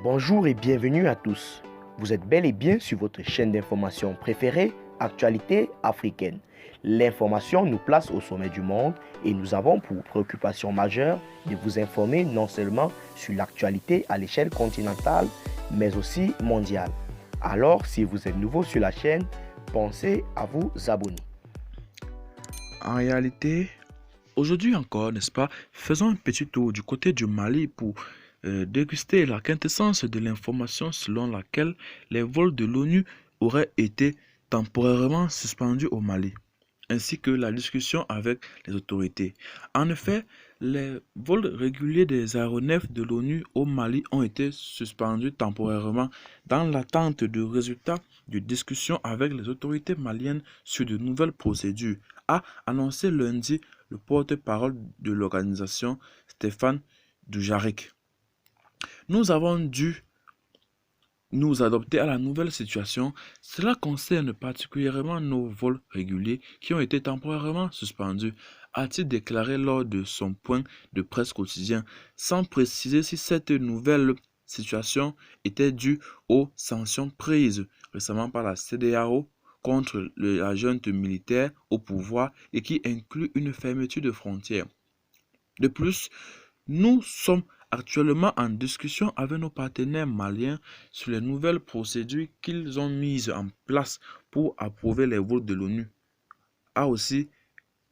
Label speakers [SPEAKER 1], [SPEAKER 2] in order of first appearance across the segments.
[SPEAKER 1] Bonjour et bienvenue à tous. Vous êtes bel et bien sur votre chaîne d'information préférée, Actualité africaine. L'information nous place au sommet du monde et nous avons pour préoccupation majeure de vous informer non seulement sur l'actualité à l'échelle continentale, mais aussi mondiale. Alors, si vous êtes nouveau sur la chaîne, pensez à vous abonner.
[SPEAKER 2] En réalité, aujourd'hui encore, n'est-ce pas, faisons un petit tour du côté du Mali pour déguster la quintessence de l'information selon laquelle les vols de l'ONU auraient été temporairement suspendus au Mali, ainsi que la discussion avec les autorités. En effet, les vols réguliers des aéronefs de l'ONU au Mali ont été suspendus temporairement dans l'attente de résultats de discussions avec les autorités maliennes sur de nouvelles procédures, a annoncé lundi le porte-parole de l'organisation, Stéphane Dujarric. Nous avons dû nous adapter à la nouvelle situation. Cela concerne particulièrement nos vols réguliers qui ont été temporairement suspendus, a-t-il déclaré lors de son point de presse quotidien, sans préciser si cette nouvelle situation était due aux sanctions prises récemment par la CEDEAO contre la junte militaire au pouvoir et qui inclut une fermeture de frontières. De plus, nous sommes actuellement en discussion avec nos partenaires maliens sur les nouvelles procédures qu'ils ont mises en place pour approuver les vols de l'ONU, a aussi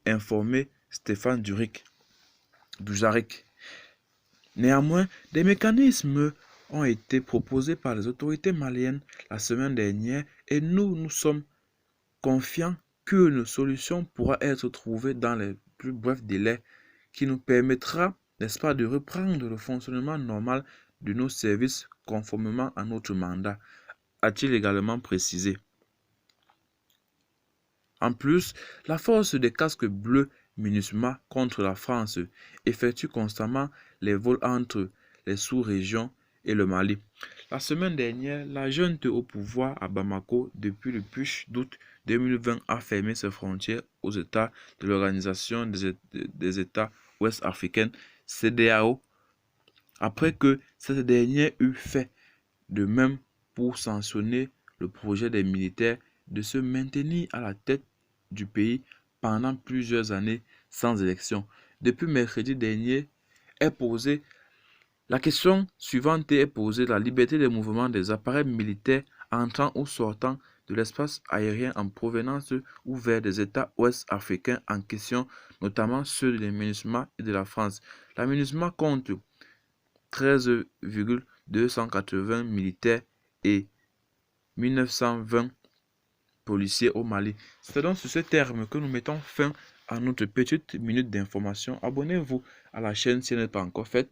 [SPEAKER 2] informé Stéphane Dujarric. Néanmoins, des mécanismes ont été proposés par les autorités maliennes la semaine dernière et nous sommes confiants qu'une solution pourra être trouvée dans les plus brefs délais qui nous permettra, n'est-ce pas, de reprendre le fonctionnement normal de nos services conformément à notre mandat, a-t-il également précisé. En plus, la force des casques bleus MINUSMA contre la France effectue constamment les vols entre les sous-régions et le Mali. La semaine dernière, la junte au pouvoir à Bamako, depuis le putsch d'août 2020, a fermé ses frontières aux États de l'Organisation des États ouest-africains, CEDEAO, après que cette dernière eut fait de même pour sanctionner le projet des militaires de se maintenir à la tête du pays pendant plusieurs années sans élection. Depuis mercredi dernier, la question suivante est posée: la liberté de mouvement des appareils militaires entrant ou sortant de l'espace aérien en provenance ou vers des États ouest-africains en question, notamment ceux de la MINUSMA et de la France. La MINUSMA compte 13,280 militaires et 1920 policiers au Mali. C'est donc sur ce terme que nous mettons fin à notre petite minute d'information. Abonnez-vous à la chaîne si elle n'est pas encore faite.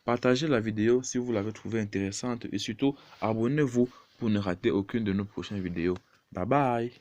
[SPEAKER 2] Partagez la vidéo si vous l'avez trouvée intéressante et surtout abonnez-vous pour ne rater aucune de nos prochaines vidéos. Bye bye.